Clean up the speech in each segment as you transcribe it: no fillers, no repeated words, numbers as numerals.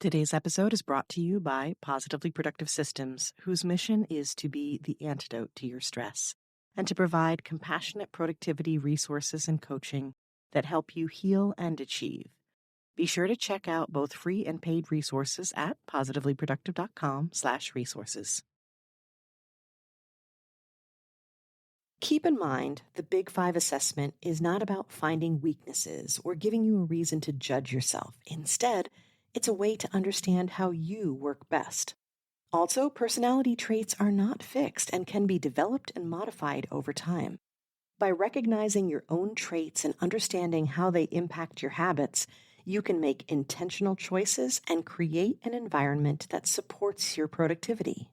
Today's episode is brought to you by Positively Productive Systems, whose mission is to be the antidote to your stress and to provide compassionate productivity resources and coaching that help you heal and achieve. Be sure to check out both free and paid resources at positivelyproductive.com/resources. Keep in mind, the Big Five assessment is not about finding weaknesses or giving you a reason to judge yourself. Instead, it's a way to understand how you work best. Also, personality traits are not fixed and can be developed and modified over time. By recognizing your own traits and understanding how they impact your habits, you can make intentional choices and create an environment that supports your productivity.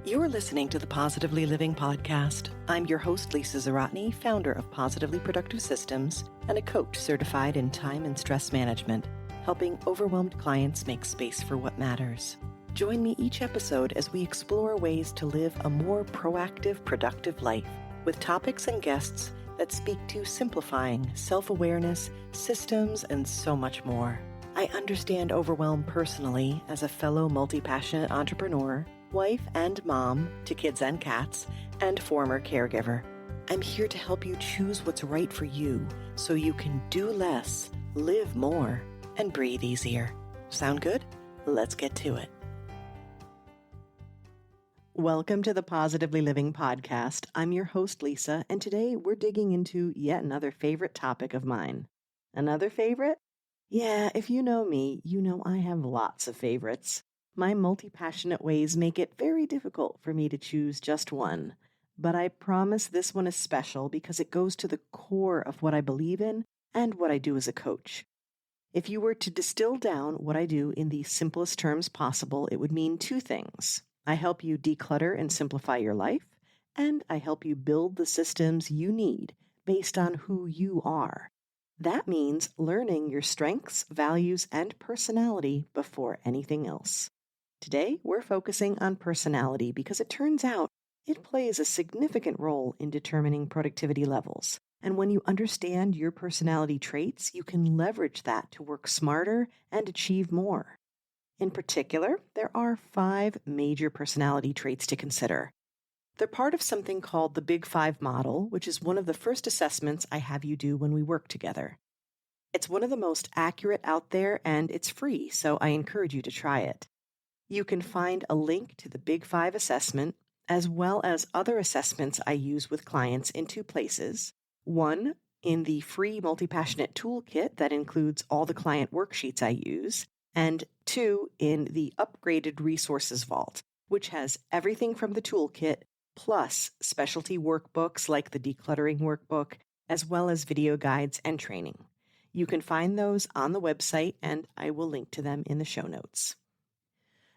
You're listening to the Positively Living Podcast. I'm your host, Lisa Zawrotny, founder of Positively Productive Systems and a coach certified in time and stress management, helping overwhelmed clients make space for what matters. Join me each episode as we explore ways to live a more proactive, productive life with topics and guests that speak to simplifying self-awareness, systems, and so much more. I understand overwhelm personally as a fellow multi-passionate entrepreneur, wife and mom to kids and cats, and former caregiver. I'm here to help you choose what's right for you so you can do less, live more, and breathe easier. Sound good? Let's get to it. Welcome to the Positively Living Podcast. I'm your host, Lisa, and today we're digging into yet another favorite topic of mine. Another favorite? Yeah, if you know me, you know I have lots of favorites. My multi-passionate ways make it very difficult for me to choose just one, but I promise this one is special because it goes to the core of what I believe in and what I do as a coach. If you were to distill down what I do in the simplest terms possible, it would mean two things. I help you declutter and simplify your life, and I help you build the systems you need based on who you are. That means learning your strengths, values, and personality before anything else. Today, we're focusing on personality because it turns out it plays a significant role in determining productivity levels. And when you understand your personality traits, you can leverage that to work smarter and achieve more. In particular, there are 5 major personality traits to consider. They're part of something called the Big Five model, which is one of the first assessments I have you do when we work together. It's one of the most accurate out there, and it's free, so I encourage you to try it. You can find a link to the Big Five assessment, as well as other assessments I use with clients in 2 places. One, in the free Multi-Passionate Toolkit that includes all the client worksheets I use, and 2, in the upgraded Resources Vault, which has everything from the toolkit, plus specialty workbooks like the Decluttering Workbook, as well as video guides and training. You can find those on the website, and I will link to them in the show notes.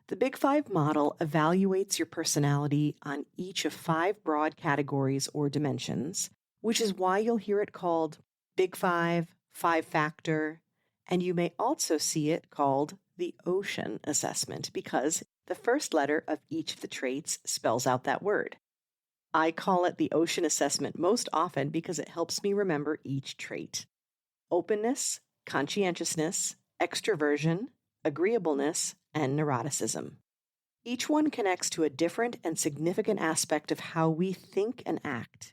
The Big Five model evaluates your personality on each of 5 broad categories or dimensions, which is why you'll hear it called Big Five, 5-factor, and you may also see it called the Ocean assessment because the first letter of each of the traits spells out that word. I call it the Ocean assessment most often because it helps me remember each trait. Openness, conscientiousness, extroversion, agreeableness, and neuroticism. Each one connects to a different and significant aspect of how we think and act,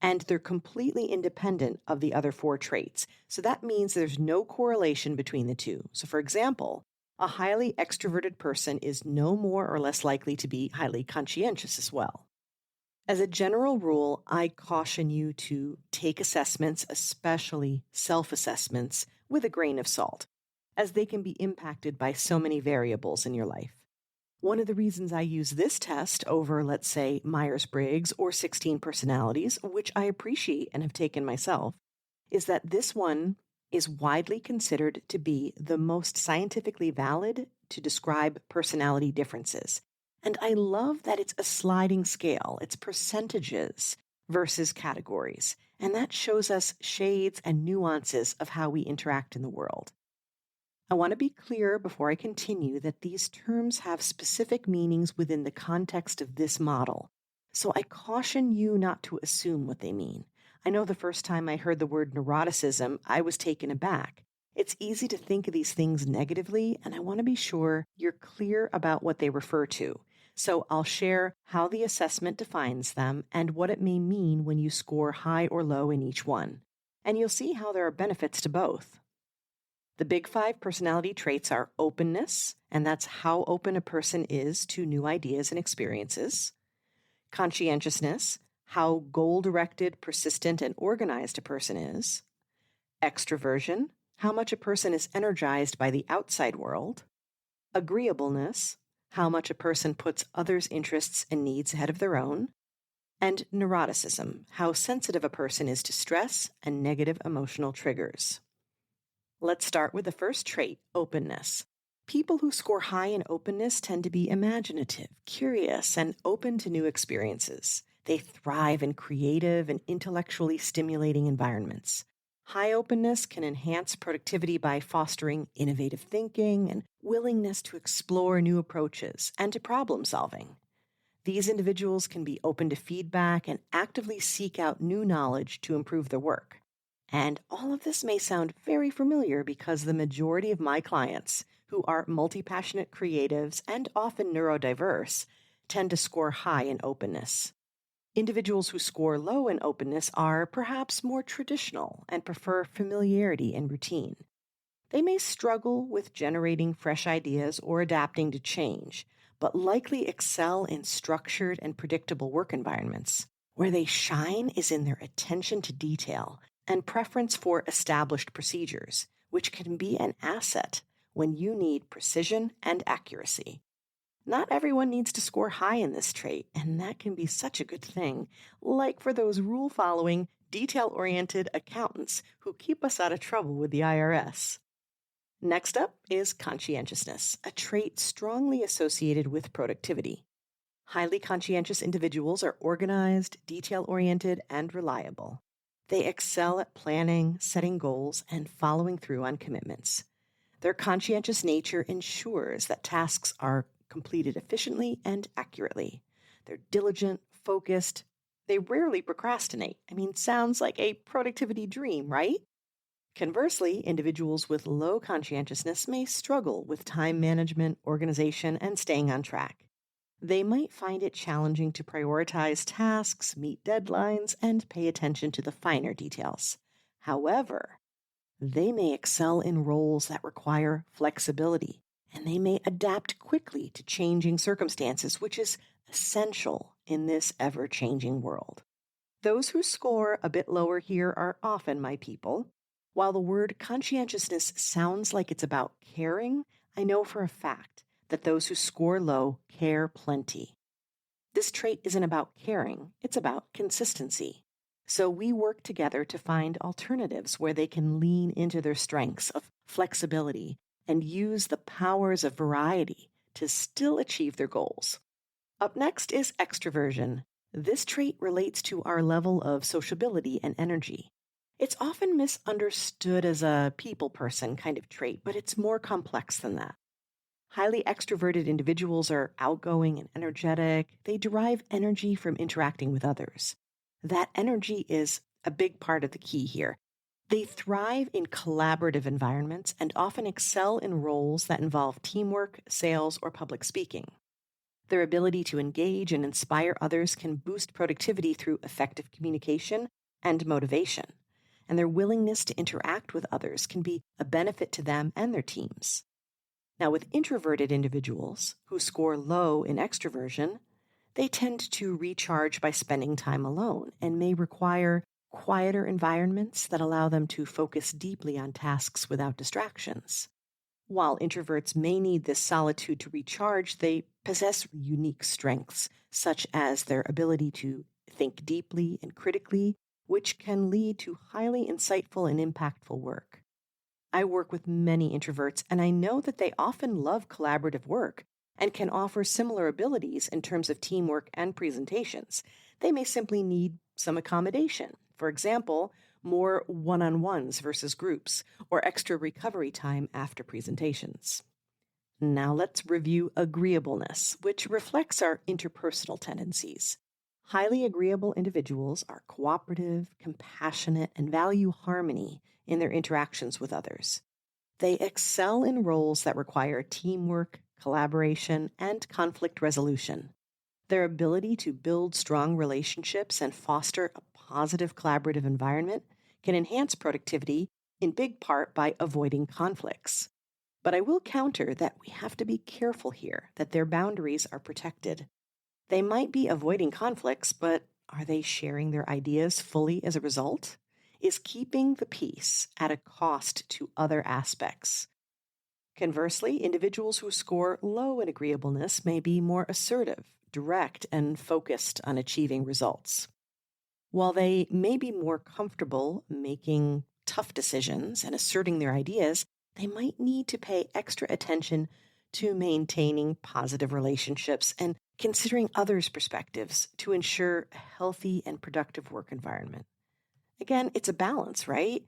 and they're completely independent of the other 4 traits. So that means there's no correlation between the two. So for example, a highly extroverted person is no more or less likely to be highly conscientious as well. As a general rule, I caution you to take assessments, especially self-assessments, with a grain of salt, as they can be impacted by so many variables in your life. One of the reasons I use this test over, let's say, Myers-Briggs or 16 personalities, which I appreciate and have taken myself, is that this one is widely considered to be the most scientifically valid to describe personality differences. And I love that it's a sliding scale. It's percentages versus categories. And that shows us shades and nuances of how we interact in the world. I want to be clear before I continue that these terms have specific meanings within the context of this model. So I caution you not to assume what they mean. I know the first time I heard the word neuroticism, I was taken aback. It's easy to think of these things negatively, and I want to be sure you're clear about what they refer to. So I'll share how the assessment defines them and what it may mean when you score high or low in each one. And you'll see how there are benefits to both. The big five personality traits are openness, and that's how open a person is to new ideas and experiences. Conscientiousness, how goal-directed, persistent, and organized a person is. Extroversion, how much a person is energized by the outside world. Agreeableness, how much a person puts others' interests and needs ahead of their own. And neuroticism, how sensitive a person is to stress and negative emotional triggers. Let's start with the first trait, openness. People who score high in openness tend to be imaginative, curious, and open to new experiences. They thrive in creative and intellectually stimulating environments. High openness can enhance productivity by fostering innovative thinking and willingness to explore new approaches and to problem solving. These individuals can be open to feedback and actively seek out new knowledge to improve their work. And all of this may sound very familiar because the majority of my clients, who are multi-passionate creatives and often neurodiverse, tend to score high in openness. Individuals who score low in openness are perhaps more traditional and prefer familiarity and routine. They may struggle with generating fresh ideas or adapting to change, but likely excel in structured and predictable work environments. Where they shine is in their attention to detail and preference for established procedures, which can be an asset when you need precision and accuracy. Not everyone needs to score high in this trait, and that can be such a good thing, like for those rule-following, detail-oriented accountants who keep us out of trouble with the IRS. Next up is conscientiousness, a trait strongly associated with productivity. Highly conscientious individuals are organized, detail-oriented, and reliable. They excel at planning, setting goals, and following through on commitments. Their conscientious nature ensures that tasks are completed efficiently and accurately. They're diligent, focused. They rarely procrastinate. Sounds like a productivity dream, right? Conversely, individuals with low conscientiousness may struggle with time management, organization, and staying on track. They might find it challenging to prioritize tasks, meet deadlines, and pay attention to the finer details. However, they may excel in roles that require flexibility, and they may adapt quickly to changing circumstances, which is essential in this ever-changing world. Those who score a bit lower here are often my people. While the word conscientiousness sounds like it's about caring, I know for a fact that those who score low care plenty. This trait isn't about caring, it's about consistency. So we work together to find alternatives where they can lean into their strengths of flexibility and use the powers of variety to still achieve their goals. Up next is extroversion. This trait relates to our level of sociability and energy. It's often misunderstood as a people person kind of trait, but it's more complex than that. Highly extroverted individuals are outgoing and energetic. They derive energy from interacting with others. That energy is a big part of the key here. They thrive in collaborative environments and often excel in roles that involve teamwork, sales, or public speaking. Their ability to engage and inspire others can boost productivity through effective communication and motivation, and their willingness to interact with others can be a benefit to them and their teams. Now, with introverted individuals who score low in extroversion, they tend to recharge by spending time alone and may require quieter environments that allow them to focus deeply on tasks without distractions. While introverts may need this solitude to recharge, they possess unique strengths, such as their ability to think deeply and critically, which can lead to highly insightful and impactful work. I work with many introverts, and I know that they often love collaborative work and can offer similar abilities in terms of teamwork and presentations. They may simply need some accommodation. For example, more one-on-ones versus groups, or extra recovery time after presentations. Now let's review agreeableness, which reflects our interpersonal tendencies. Highly agreeable individuals are cooperative, compassionate, and value harmony in their interactions with others. They excel in roles that require teamwork, collaboration, and conflict resolution. Their ability to build strong relationships and foster a positive collaborative environment can enhance productivity in big part by avoiding conflicts. But I will counter that we have to be careful here that their boundaries are protected. They might be avoiding conflicts, but are they sharing their ideas fully as a result? Is keeping the peace at a cost to other aspects? Conversely, individuals who score low in agreeableness may be more assertive, direct, and focused on achieving results. While they may be more comfortable making tough decisions and asserting their ideas, they might need to pay extra attention to maintaining positive relationships and considering others' perspectives to ensure a healthy and productive work environment. Again, it's a balance, right?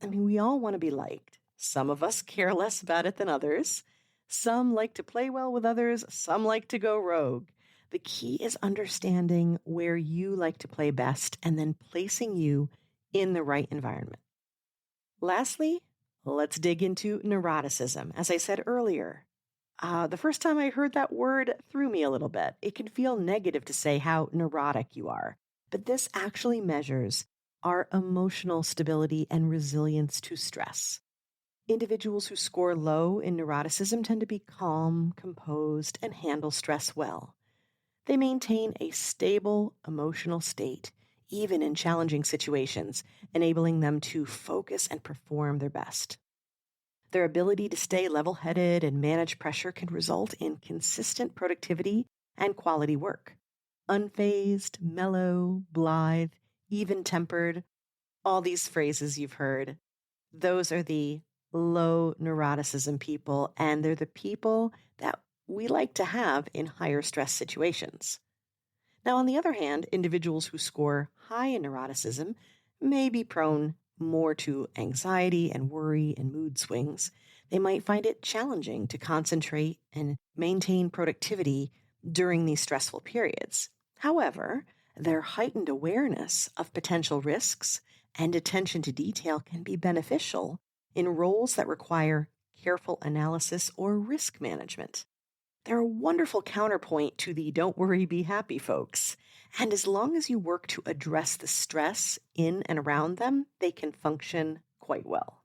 I mean, we all want to be liked. Some of us care less about it than others. Some like to play well with others. Some like to go rogue. The key is understanding where you like to play best and then placing you in the right environment. Lastly, let's dig into neuroticism. As I said earlier, the first time I heard that word threw me a little bit. It can feel negative to say how neurotic you are, but this actually measures our emotional stability and resilience to stress. Individuals who score low in neuroticism tend to be calm, composed, and handle stress well. They maintain a stable emotional state, even in challenging situations, enabling them to focus and perform their best. Their ability to stay level-headed and manage pressure can result in consistent productivity and quality work. Unfazed, mellow, blithe, even-tempered, all these phrases you've heard, those are the low neuroticism people, and they're the people that we like to have in higher stress situations. Now, on the other hand, individuals who score high in neuroticism may be prone more to anxiety and worry and mood swings. They might find it challenging to concentrate and maintain productivity during these stressful periods. However, their heightened awareness of potential risks and attention to detail can be beneficial in roles that require careful analysis or risk management. They're a wonderful counterpoint to the don't worry, be happy folks. And as long as you work to address the stress in and around them, they can function quite well.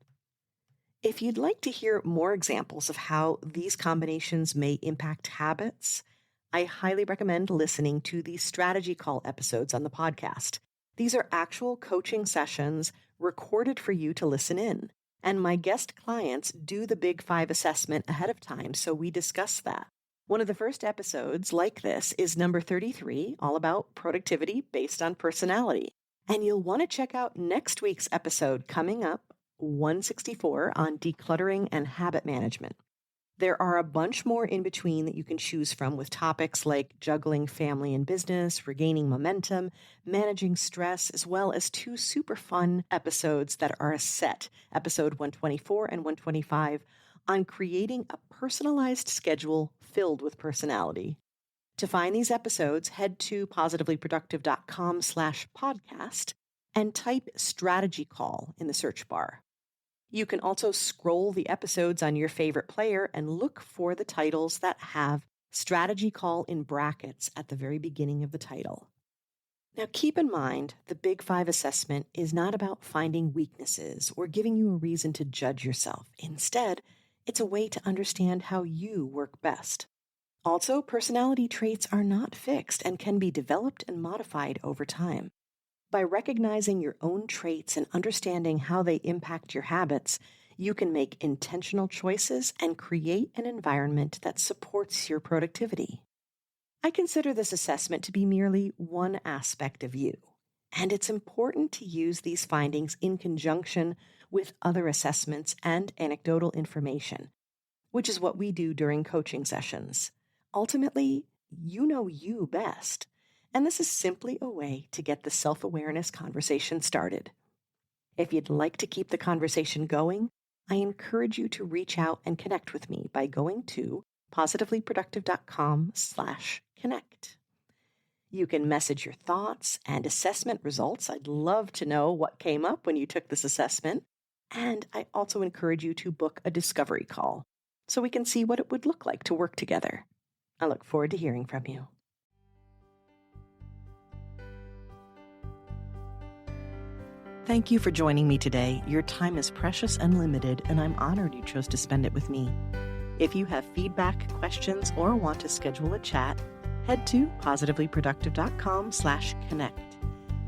If you'd like to hear more examples of how these combinations may impact habits, I highly recommend listening to the Strategy Call episodes on the podcast. These are actual coaching sessions recorded for you to listen in. And my guest clients do the Big Five assessment ahead of time, so we discuss that. One of the first episodes like this is number 33, all about productivity based on personality. And you'll want to check out next week's episode coming up, 164, on decluttering and habit management. There are a bunch more in between that you can choose from with topics like juggling family and business, regaining momentum, managing stress, as well as two super fun episodes that are a set, episode 124 and 125, on creating a personalized schedule filled with personality. To find these episodes, head to positivelyproductive.com/podcast and type strategy call in the search bar. You can also scroll the episodes on your favorite player and look for the titles that have strategy call in brackets at the very beginning of the title. Now, keep in mind, the Big Five assessment is not about finding weaknesses or giving you a reason to judge yourself. Instead, it's a way to understand how you work best. Also, personality traits are not fixed and can be developed and modified over time. By recognizing your own traits and understanding how they impact your habits, you can make intentional choices and create an environment that supports your productivity. I consider this assessment to be merely one aspect of you, and it's important to use these findings in conjunction with other assessments and anecdotal information, which is what we do during coaching sessions. Ultimately, you know you best. And this is simply a way to get the self-awareness conversation started. If you'd like to keep the conversation going, I encourage you to reach out and connect with me by going to positivelyproductive.com/connect. You can message your thoughts and assessment results. I'd love to know what came up when you took this assessment. And I also encourage you to book a discovery call so we can see what it would look like to work together. I look forward to hearing from you. Thank you for joining me today. Your time is precious and limited, and I'm honored you chose to spend it with me. If you have feedback, questions, or want to schedule a chat, head to positivelyproductive.com/connect.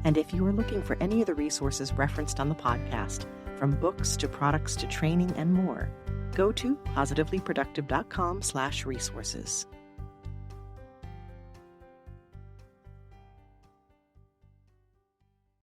And if you are looking for any of the resources referenced on the podcast, from books to products to training and more, go to positivelyproductive.com/resources.